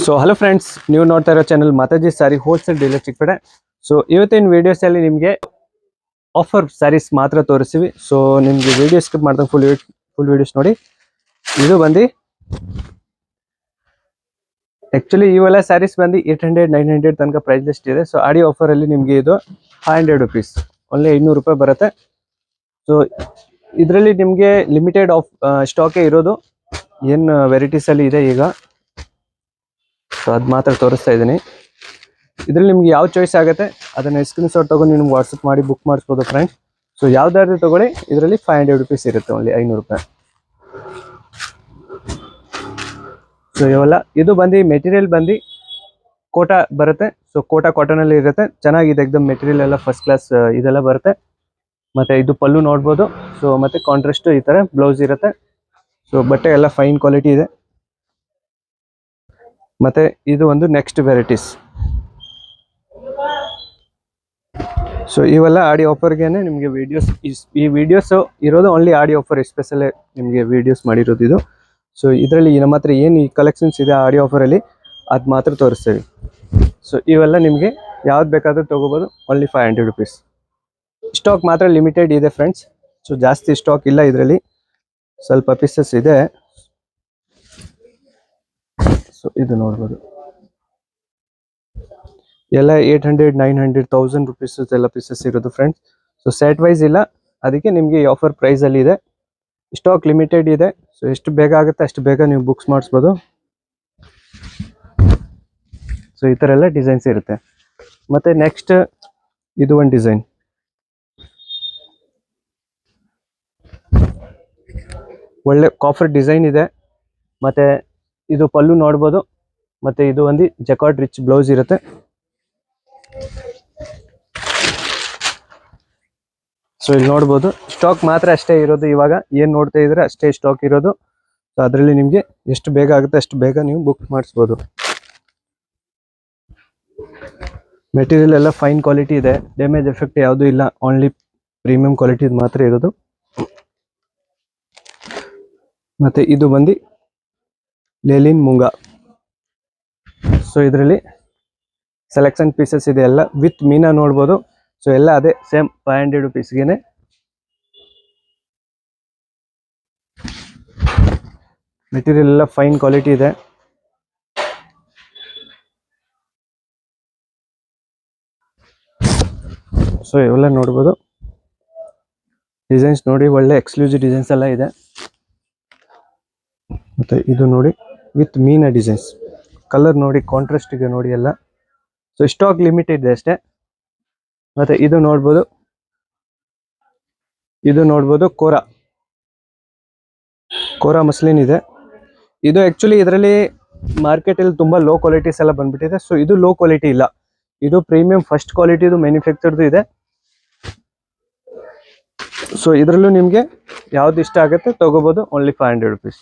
So hello friends, ನೀವು ನೋಡ್ತಾ ಇರೋ ಚಾನಲ್ ಮಾತಾಜಿ ಸಾರಿ ಹೋಲ್ಸೇಲ್ ಡೀಲರ್ ಚಿಕ್ಕಪೇಟೆ. ಸೊ ಇವತ್ತಿನ ವಿಡಿಯೋಸ್ ಅಲ್ಲಿ ನಿಮಗೆ ಆಫರ್ ಸ್ಯಾರೀಸ್ ಮಾತ್ರ ತೋರಿಸ್ತೀವಿ. ಸೊ ನಿಮಗೆ ವಿಡಿಯೋ ಸ್ಕಿಪ್ ಮಾಡಿದಾಗ ಫುಲ್ ವಿಡಿಯೋಸ್ ನೋಡಿ. ಇದು ಬಂದು ಆಕ್ಚುಲಿ ಇವೆಲ್ಲ ಸ್ಯಾರೀಸ್ ಬಂದು 800-900 ತನಕ ಪ್ರೈಸ್ ಲಿಸ್ಟ್ ಇದೆ. ಸೊ ಆಡಿ ಆಫರ್ ಅಲ್ಲಿ ನಿಮಗೆ ಇದು 500 ರುಪೀಸ್, ಓನ್ಲಿ 200 ರೂಪಾಯಿ ಬರುತ್ತೆ. ಸೊ ಇದರಲ್ಲಿ ನಿಮಗೆ ಲಿಮಿಟೆಡ್ ಆಫ್ ಸ್ಟಾಕೇ ಇರೋದು. ಏನು ವೆರೈಟೀಸ್ ಅಲ್ಲಿ ಇದೆ ಈಗ, ಸೊ ಅದು ಮಾತ್ರ ತೋರಿಸ್ತಾ ಇದ್ದೀನಿ. ಇದ್ರಲ್ಲಿ ನಿಮ್ಗೆ ಯಾವ ಚಾಯ್ಸ್ ಆಗುತ್ತೆ ಅದನ್ನ ಸ್ಕ್ರೀನ್ ಶಾಟ್ ತಗೊಂಡು ನಿಮ್ಗೆ ವಾಟ್ಸಪ್ ಮಾಡಿ ಬುಕ್ ಮಾಡಿಸ್ಬೋದು ಫ್ರೆಂಡ್ಸ್. ಸೊ ಯಾವ್ದಾದ್ರು ತಗೊಳ್ಳಿ, ಇದರಲ್ಲಿ 500 ರುಪೀಸ್ ಇರುತ್ತೆ, ಓನ್ಲಿ 500 ರೂಪಾಯಿ. ಸೊ ಇವೆಲ್ಲ ಇದು ಬಂದು ಮೆಟೀರಿಯಲ್ ಬಂದು ಕೋಟಾ ಬರುತ್ತೆ. ಸೊ ಕೋಟಾ ಕಾಟನ್ ಅಲ್ಲಿ ಇರುತ್ತೆ, ಚೆನ್ನಾಗಿದೆ ಎಕ್ದಮ್ ಮೆಟೀರಿಯಲ್ ಎಲ್ಲ ಫಸ್ಟ್ ಕ್ಲಾಸ್ ಇದೆಲ್ಲ ಬರುತ್ತೆ. ಮತ್ತೆ ಇದು ಪಲ್ಲು ನೋಡ್ಬೋದು. ಸೊ ಮತ್ತೆ ಕಾಂಟ್ರಾಸ್ಟ್ ಈ ತರ ಬ್ಲೌಸ್ ಇರುತ್ತೆ. ಸೊ ಬಟ್ಟೆ ಎಲ್ಲ ಫೈನ್ ಕ್ವಾಲಿಟಿ ಇದೆ. ಮತ್ತೆ ಇದು ಒಂದು ನೆಕ್ಸ್ಟ್ ವೆರೈಟೀಸ್. ಸೊ ಇವೆಲ್ಲ ಆಡಿ ಆಫರ್ಗೆನೆ ನಿಮಗೆ ವಿಡಿಯೋಸ್, ಈ ವಿಡಿಯೋಸ್ ಇರೋದು ಓನ್ಲಿ ಆಡಿ ಆಫರ್ ಸ್ಪೆಷಲ್ ನಿಮಗೆ ವಿಡಿಯೋಸ್ ಮಾಡಿರೋದು ಇದು. ಸೊ ಇದರಲ್ಲಿ ನಮ್ಮ ಹತ್ರ ಏನು ಈ ಕಲೆಕ್ಷನ್ಸ್ ಇದೆ ಆಡಿ ಆಫರಲ್ಲಿ ಅದು ಮಾತ್ರ ತೋರಿಸ್ತೀವಿ. ಸೊ ಇವೆಲ್ಲ ನಿಮಗೆ ಯಾವ್ದು ಬೇಕಾದರೂ ತೊಗೋಬೋದು, ಓನ್ಲಿ 500 ರುಪೀಸ್. ಸ್ಟಾಕ್ ಮಾತ್ರ ಲಿಮಿಟೆಡ್ ಇದೆ ಫ್ರೆಂಡ್ಸ್. ಸೊ ಜಾಸ್ತಿ ಸ್ಟಾಕ್ ಇಲ್ಲ ಇದರಲ್ಲಿ, ಸ್ವಲ್ಪ ಪೀಸಸ್ ಇದೆ. ಸೊ ಇದು ನೋಡ್ಬೋದು, ಎಲ್ಲ 800-900-1000 ರುಪೀಸ್ ಎಲ್ಲ ಪೀಸಸ್ ಇರೋದು ಫ್ರೆಂಡ್ಸ್. ಸೊ ಸೆಟ್ ವೈಸ್ ಇಲ್ಲ, ಅದಕ್ಕೆ ನಿಮಗೆ ಈ ಆಫರ್ ಪ್ರೈಸ್ ಅಲ್ಲಿ ಇದೆ. ಸ್ಟಾಕ್ ಲಿಮಿಟೆಡ್ ಇದೆ. ಸೊ ಎಷ್ಟು ಬೇಗ ಆಗುತ್ತೆ ಅಷ್ಟು ಬೇಗ ನೀವು ಬುಕ್ಸ್ ಮಾಡಿಸ್ಬೋದು. ಸೊ ಈ ತರ ಎಲ್ಲ ಡಿಸೈನ್ಸ್ ಇರುತ್ತೆ. ಮತ್ತೆ ನೆಕ್ಸ್ಟ್ ಇದು ಒಂದು ಡಿಸೈನ್, ಒಳ್ಳೆ ಕಾಫರ್ ಡಿಸೈನ್ ಇದೆ. ಮತ್ತೆ ಇದು ಪಲ್ಲು ನೋಡ್ಬೋದು. ಮತ್ತೆ ಇದು ಒಂದು ಜಕಾರ್ಡ್ ರಿಚ್ ಬ್ಲೌಸ್ ಇರುತ್ತೆ. ಸೊ ಇಲ್ಲಿ ನೋಡ್ಬೋದು, ಸ್ಟಾಕ್ ಮಾತ್ರ ಅಷ್ಟೇ ಇರೋದು. ಇವಾಗ ಏನ್ ನೋಡ್ತಾ ಇದ್ರೆ ಅಷ್ಟೇ ಸ್ಟಾಕ್ ಇರೋದು. ಸೊ ಅದರಲ್ಲಿ ನಿಮ್ಗೆ ಎಷ್ಟು ಬೇಗ ಆಗುತ್ತೆ ಅಷ್ಟು ಬೇಗ ನೀವು ಬುಕ್ ಮಾಡಿಸ್ಬೋದು. ಮೆಟೀರಿಯಲ್ ಎಲ್ಲ ಫೈನ್ ಕ್ವಾಲಿಟಿ ಇದೆ, ಡ್ಯಾಮೇಜ್ ಎಫೆಕ್ಟ್ ಯಾವುದೂ ಇಲ್ಲ, ಓನ್ಲಿ ಪ್ರೀಮಿಯಂ ಕ್ವಾಲಿಟಿ ಮಾತ್ರ ಇರೋದು. ಮತ್ತೆ ಇದು ಬಂದು ಲೇಲಿನ್ ಮುಂಗಾ. ಸೊ ಇದರಲ್ಲಿ ಸೆಲೆಕ್ಷನ್ ಪೀಸಸ್ ಇದೆ, ಎಲ್ಲ ವಿತ್ ಮೀನಾ ನೋಡ್ಬೋದು. ಸೊ ಎಲ್ಲ ಅದೇ ಸೇಮ್ 500 ರುಪೀಸ್ಗೆನೆ. ಮೆಟೀರಿಯಲ್ ಎಲ್ಲ ಫೈನ್ ಕ್ವಾಲಿಟಿ ಇದೆ. ಸೊ ಇವೆಲ್ಲ ನೋಡ್ಬೋದು, ಡಿಸೈನ್ಸ್ ನೋಡಿ, ಒಳ್ಳೆ ಎಕ್ಸ್ಕ್ಲೂಸಿವ್ ಡಿಸೈನ್ಸ್ ಎಲ್ಲ ಇದೆ. ಮತ್ತೆ ಇದು ನೋಡಿ ವಿತ್ ಮೀನಾ ಡಿಸೈನ್ಸ್, ಕಲರ್ ನೋಡಿ, ಕಾಂಟ್ರಾಸ್ಟ್ ಇದೆ ನೋಡಿ ಎಲ್ಲ. ಸೊ ಸ್ಟಾಕ್ ಲಿಮಿಟೆಡ್ ಇದೆ ಅಷ್ಟೇ. ಮತ್ತೆ ಇದು ನೋಡ್ಬೋದು ಕೋರಾ ಮಸ್ಲಿನ್ ಇದೆ. ಇದು ಆಕ್ಚುಲಿ ಇದರಲ್ಲಿ ಮಾರ್ಕೆಟ್ ಅಲ್ಲಿ ತುಂಬಾ ಲೋ ಕ್ವಾಲಿಟೀಸ್ ಎಲ್ಲ ಬಂದ್ಬಿಟ್ಟಿದೆ. ಸೊ ಇದು ಲೋ ಕ್ವಾಲಿಟಿ ಇಲ್ಲ, ಇದು ಪ್ರೀಮಿಯಂ ಫಸ್ಟ್ ಕ್ವಾಲಿಟಿದು ಮ್ಯಾನುಫ್ಯಾಕ್ಚರ್ದು ಇದೆ. ಸೊ ಇದರಲ್ಲೂ ನಿಮ್ಗೆ ಯಾವ್ದು ಇಷ್ಟ ಆಗುತ್ತೆ ತಗೋಬಹುದು, ಓನ್ಲಿ 500 ರುಪೀಸ್.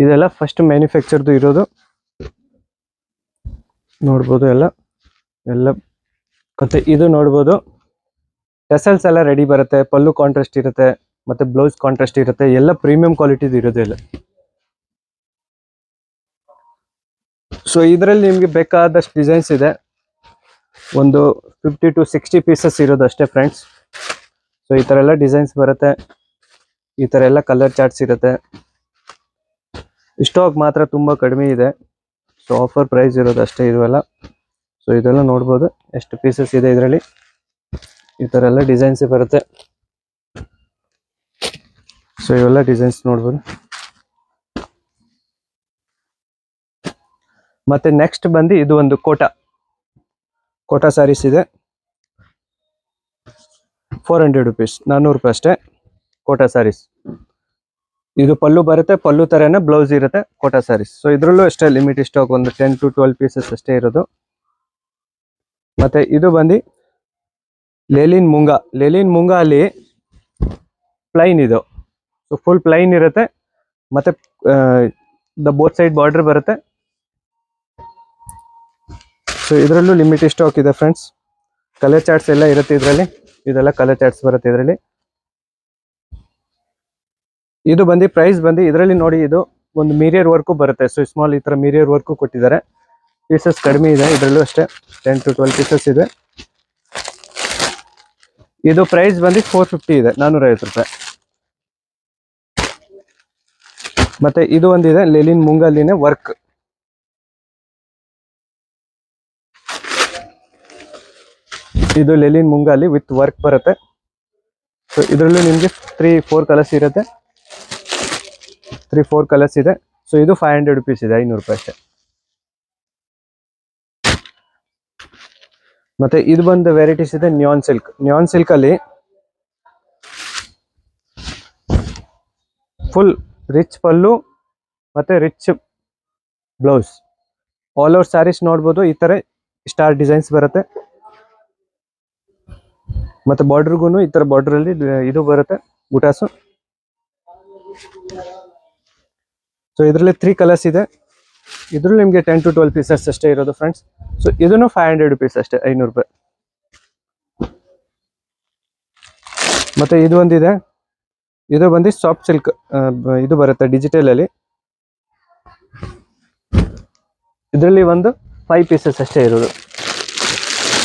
ಇದೆಲ್ಲ ಫಸ್ಟ್ ಮ್ಯಾನುಫ್ಯಾಕ್ಚರ್ದು ಇರೋದು ನೋಡ್ಬೋದು ಎಲ್ಲ. ಮತ್ತೆ ಇದು ನೋಡ್ಬೋದು, ಟೆಸಲ್ಸ್ ಎಲ್ಲ ರೆಡಿ ಬರುತ್ತೆ, ಪಲ್ಲು ಕಾಂಟ್ರಾಸ್ಟ್ ಇರುತ್ತೆ, ಮತ್ತೆ ಬ್ಲೌಸ್ ಕಾಂಟ್ರಾಸ್ಟ್ ಇರುತ್ತೆ, ಎಲ್ಲ ಪ್ರೀಮಿಯಂ ಕ್ವಾಲಿಟಿದು ಇರೋದು ಎಲ್ಲ. ಸೊ ಇದರಲ್ಲಿ ನಿಮ್ಗೆ ಬೇಕಾದಷ್ಟು ಡಿಸೈನ್ಸ್ ಇದೆ, ಒಂದು 50-60 ಪೀಸಸ್ ಇರೋದು ಅಷ್ಟೇ ಫ್ರೆಂಡ್ಸ್. ಸೊ ಈ ತರ ಎಲ್ಲ ಡಿಸೈನ್ಸ್ ಬರುತ್ತೆ, ಈ ತರ ಎಲ್ಲ ಕಲರ್ ಚಾರ್ಟ್ಸ್ ಇರುತ್ತೆ. ಸ್ಟಾಕ್ ಮಾತ್ರ ತುಂಬಾ ಕಡಿಮೆ ಇದೆ. ಸೊ ಆಫರ್ ಪ್ರೈಸ್ ಇರೋದು ಅಷ್ಟೇ ಇರುವಲ್ಲ. ಸೊ ಇದೆಲ್ಲ ನೋಡ್ಬೋದು ಎಷ್ಟು ಪೀಸಸ್ ಇದೆ ಇದರಲ್ಲಿ. ಈ ತರ ಎಲ್ಲ ಡಿಸೈನ್ಸ್ ಬರುತ್ತೆ. ಸೊ ಇವೆಲ್ಲ ಡಿಸೈನ್ಸ್ ನೋಡ್ಬೋದು. ಮತ್ತೆ ನೆಕ್ಸ್ಟ್ ಬಂದು ಇದು ಒಂದು ಕೋಟಾ ಸ್ಯಾರೀಸ್ ಇದೆ, 400 ರುಪೀಸ್, 400 ರೂಪಾಯಿ ಅಷ್ಟೇ ಕೋಟಾ ಸ್ಯಾರೀಸ್. ಇದು ಪಲ್ಲು ಬರುತ್ತೆ, ಪಲ್ಲು ತರನೇ ಬ್ಲೌಸ್ ಇರುತ್ತೆ ಕೋಟಾ ಸ್ಯಾರೀಸ್. ಸೊ ಇದ್ರಲ್ಲೂ ಅಷ್ಟೇ ಲಿಮಿಟೆಡ್ ಸ್ಟಾಕ್, ಒಂದು 10-12 ಪೀಸಸ್ ಅಷ್ಟೇ ಇರೋದು. ಮತ್ತೆ ಇದು ಬಂದು ಲೇಲಿನ್ ಮುಂಗಾ ಅಲ್ಲಿ ಪ್ಲೈನ್ ಇದು. ಸೊ ಫುಲ್ ಪ್ಲೈನ್ ಇರುತ್ತೆ, ಮತ್ತೆ ಬೋತ್ ಸೈಡ್ ಬಾರ್ಡರ್ ಬರುತ್ತೆ. ಸೊ ಇದರಲ್ಲೂ ಲಿಮಿಟೆಡ್ ಸ್ಟಾಕ್ ಇದೆ ಫ್ರೆಂಡ್ಸ್. ಕಲರ್ ಚಾರ್ಟ್ಸ್ ಎಲ್ಲ ಇರುತ್ತೆ ಇದರಲ್ಲಿ, ಇದೆಲ್ಲ ಕಲರ್ ಚಾರ್ಟ್ಸ್ ಬರುತ್ತೆ ಇದರಲ್ಲಿ. ಇದು ಬಂದು ಪ್ರೈಸ್ ಬಂದು ಇದರಲ್ಲಿ ನೋಡಿ, ಇದು ಒಂದು ಮಿರಿಯರ್ ವರ್ಕು ಬರುತ್ತೆ. ಸೊ ಸ್ಮಾಲ್ ಈ ತರ ಮಿರಿಯರ್ ವರ್ಕು ಕೊಟ್ಟಿದ್ದಾರೆ. ಪೀಸಸ್ ಕಡಿಮೆ ಇದೆ ಇದರಲ್ಲೂ ಅಷ್ಟೇ, 10 to 12 ಪೀಸಸ್ ಇದೆ. ಇದು ಪ್ರೈಸ್ ಬಂದು 450 ಇದೆ, 450 ರೂಪಾಯಿ. ಮತ್ತೆ ಇದು ಒಂದಿದೆ ಲೆಲಿನ್ ಮುಂಗಲ್ಲಿನೇ ವರ್ಕ್. ಇದು ಲೆಲಿನ್ ಮುಂಗಾಲಿ ವಿತ್ ವರ್ಕ್ ಬರುತ್ತೆ. ಸೊ ಇದರಲ್ಲೂ ನಿಮಗೆ 3-4 ಕಲರ್ಸ್ ಇರುತ್ತೆ, 3-4 ಕಲರ್ಸ್ ಇದೆ. ಸೊ ಇದು 500 ರುಪೀಸ್ ಇದೆ, 500 ರೂಪಾಯಿ ಅಷ್ಟೇ. ಮತ್ತೆ ಇದು ಬಂದು ವೆರೈಟೀಸ್ ಇದೆ ನ್ಯಾನ್ ಸಿಲ್ಕ್. ನ್ಯಾನ್ ಸಿಲ್ಕ್ ಅಲ್ಲಿ ಫುಲ್ ರಿಚ್ ಪಲ್ಲು ಮತ್ತೆ rich blouse, all over saris ನೋಡ್ಬೋದು. ಈ ತರ ಸ್ಟಾರ್ ಡಿಸೈನ್ಸ್ ಬರುತ್ತೆ. ಮತ್ತೆ ಬಾರ್ಡರ್ಗೂ ಈ ತರ ಬಾರ್ಡರ್ ಅಲ್ಲಿ ಇದು ಬರುತ್ತೆ ಬುಟಾಸು. ಸೊ ಇದರಲ್ಲಿ 3 ಕಲರ್ಸ್ ಇದೆ. ಇದ್ರಲ್ಲಿ ನಿಮಗೆ 10 to 12 ಪೀಸಸ್ ಅಷ್ಟೇ ಇರೋದು ಫ್ರೆಂಡ್ಸ್. ಸೊ ಇದನ್ನು 500 ರುಪೀಸ್ ಅಷ್ಟೇ, 500 ರೂಪಾಯಿ. ಮತ್ತೆ ಇದು ಒಂದಿದೆ, ಇದು ಬಂದು ಸಾಫ್ಟ್ ಸಿಲ್ಕ್, ಇದು ಬರುತ್ತೆ ಡಿಜಿಟಲ್ ಅಲ್ಲಿ. ಇದರಲ್ಲಿ ಒಂದು 5 ಪೀಸಸ್ ಅಷ್ಟೇ ಇರೋದು.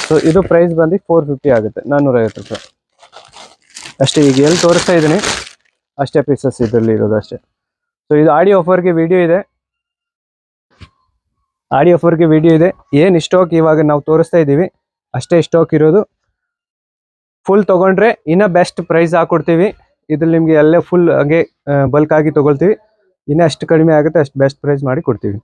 ಸೊ ಇದು ಪ್ರೈಸ್ ಬಂದು 450 ಆಗುತ್ತೆ, 450 ರೂಪಾಯಿ ಅಷ್ಟೇ. ಈಗ ಎಲ್ಲಿ ತೋರಿಸ್ತಾ ಇದ್ದೀನಿ ಅಷ್ಟೇ ಪೀಸಸ್ ಇದರಲ್ಲಿ ಇರೋದು ಅಷ್ಟೇ. ಸೊ ಇದು ಆಡಿ ಆಫರ್ಗೆ ವಿಡಿಯೋ ಇದೆ, ಆಡಿ ಆಫರ್ಗೆ ವಿಡಿಯೋ ಇದೆ. ಏನು ಸ್ಟಾಕ್ ಇವಾಗ ನಾವು ತೋರಿಸ್ತಾ ಇದ್ದೀವಿ ಅಷ್ಟೇ ಸ್ಟಾಕ್ ಇರೋದು. ಫುಲ್ ತಗೊಂಡ್ರೆ ಇನ್ನೂ ಬೆಸ್ಟ್ ಪ್ರೈಸ್ ಹಾಕೊಡ್ತೀವಿ. ಇದ್ರಲ್ಲಿ ನಿಮಗೆ ಎಲ್ಲ ಫುಲ್ ಹಾಗೆ ಬಲ್ಕ್ ಆಗಿ ತಗೊಳ್ತೀವಿ, ಇನ್ನೂ ಅಷ್ಟು ಕಡಿಮೆ ಆಗುತ್ತೆ ಅಷ್ಟು ಬೆಸ್ಟ್ ಪ್ರೈಸ್ ಮಾಡಿ ಕೊಡ್ತೀವಿ.